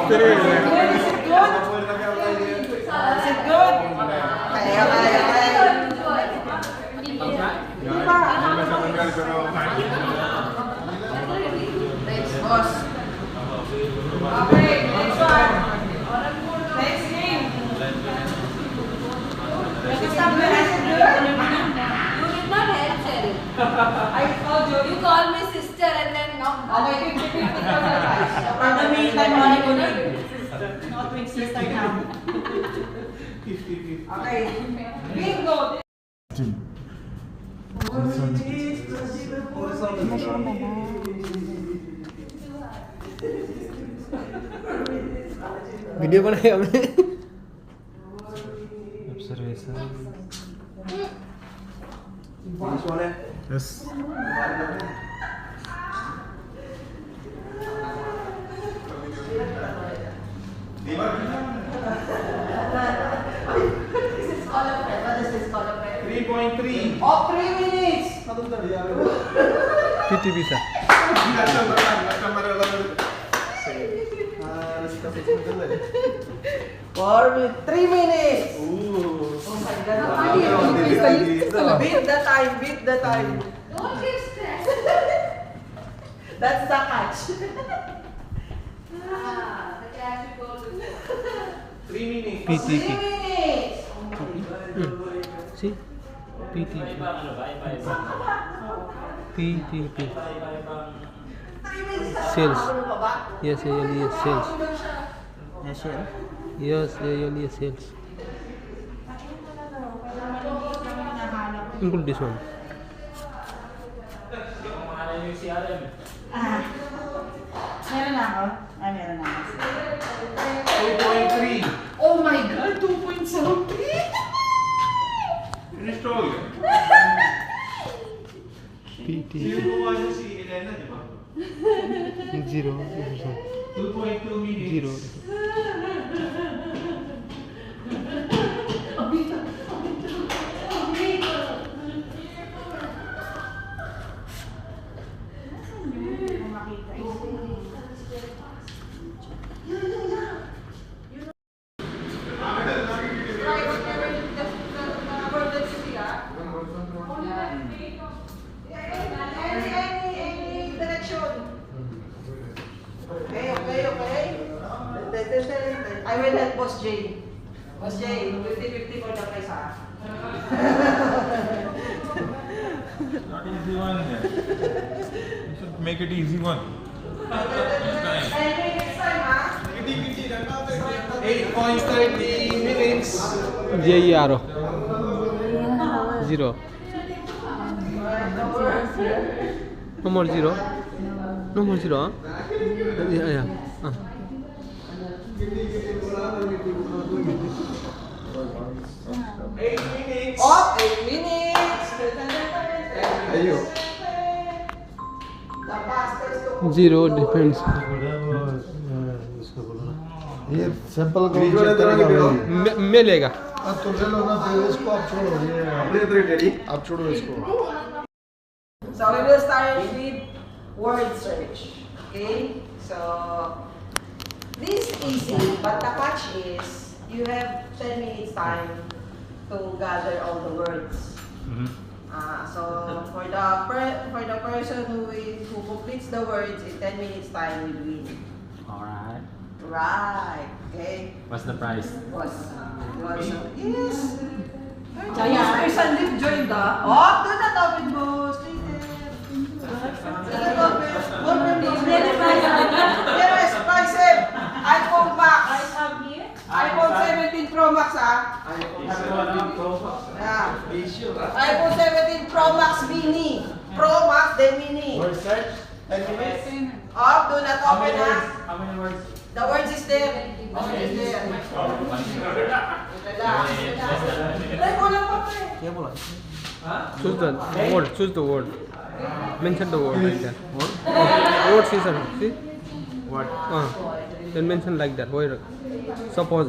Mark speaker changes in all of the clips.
Speaker 1: Three.
Speaker 2: Is it good? Kaya. Next, boss. Okay, next one. Next game. Is it good?
Speaker 3: You did not help, Cheryl.
Speaker 2: I told you.
Speaker 3: You called me sister and then no.
Speaker 2: Okay, 50-50 for the meantime, money ko na. Not with sister now. Okay. Bingo!
Speaker 1: Video बनाए हमने yes
Speaker 2: What is this color?
Speaker 4: 3.3.
Speaker 2: Oh, 3 minutes!
Speaker 1: PTP सा
Speaker 2: 3 minutes! Oh my God. Beat the time.
Speaker 3: Don't get stressed.
Speaker 2: That's the catch.
Speaker 3: The cash will go to
Speaker 4: 3 minutes.
Speaker 2: 3
Speaker 1: PTP
Speaker 2: minutes! Oh my God.
Speaker 1: C PTP PTP
Speaker 2: 3 minutes.
Speaker 1: Sales.
Speaker 2: Ano pa ba?
Speaker 1: yes yes sales
Speaker 2: Yes, sir.
Speaker 1: yes yes sales include this one
Speaker 2: Meron na ako? Ay, meron na ako.
Speaker 4: 2.3.
Speaker 2: Oh my God, 2.something!
Speaker 4: Finished all.
Speaker 1: PT
Speaker 4: Sinukuha niya si Elena, di ba?
Speaker 1: 0
Speaker 4: 2.2 minutes.
Speaker 1: 0
Speaker 2: Any direction. Okay. I will help Boss Jay. Boss Jay, 50-50 for the price, ha?
Speaker 4: Not easy one. You should make it easy one.
Speaker 2: Next time, ha?
Speaker 4: 8.30 minutes.
Speaker 1: JERO 0 no more 0 huh? Yeah
Speaker 2: Off, 8 minutes. The fastest to
Speaker 1: 0 depends
Speaker 5: ये सैंपल को चेक करेगा
Speaker 1: मैं लेगा
Speaker 5: तुझे लो ना फिर इसको आप छोड़ो ये आप छोड़ो इसको
Speaker 2: So we will start with word search. Okay? So this is easy, but the catch is you have 10 minutes time to gather all the words. So for the person who completes the words in 10 minutes time will win.
Speaker 6: Alright.
Speaker 2: Right. Okay.
Speaker 6: What's the price?
Speaker 2: Yes. Kaya Mr. Sandeep joined the. Oh, doon na topic boss. Yes, price. iPhone Max. iPhone 17 Pro Max, ah. Yeah. iPhone 17 Pro Max Mini. Pro Max then Mini.
Speaker 4: Word search. 10 minutes.
Speaker 2: Oh, do not open, ah.
Speaker 4: How many words?
Speaker 2: The words is there. The words is there.
Speaker 1: choose the word mention the word like that word see
Speaker 4: What?
Speaker 1: then mention like that word suppose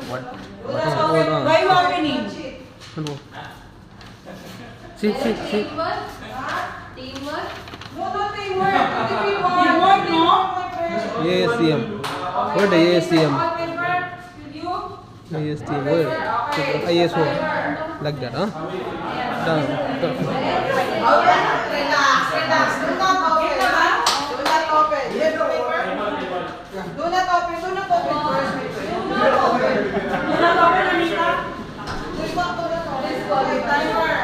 Speaker 4: What?
Speaker 1: word
Speaker 2: Why you opening?
Speaker 1: see
Speaker 3: teamwork. Teamwork.
Speaker 2: No, not teamwork. Teamwork, no?
Speaker 1: yes CM Where the ASTM?
Speaker 2: All paper, you.
Speaker 1: ASTM, where? ISO. Like that, huh? Down.
Speaker 2: Okay, relax, relax. Do not open, ha? Do not open. You have the paper? Do not open. Do not open first. Do not open. Do not open, Anita. Do not open. Okay, timer.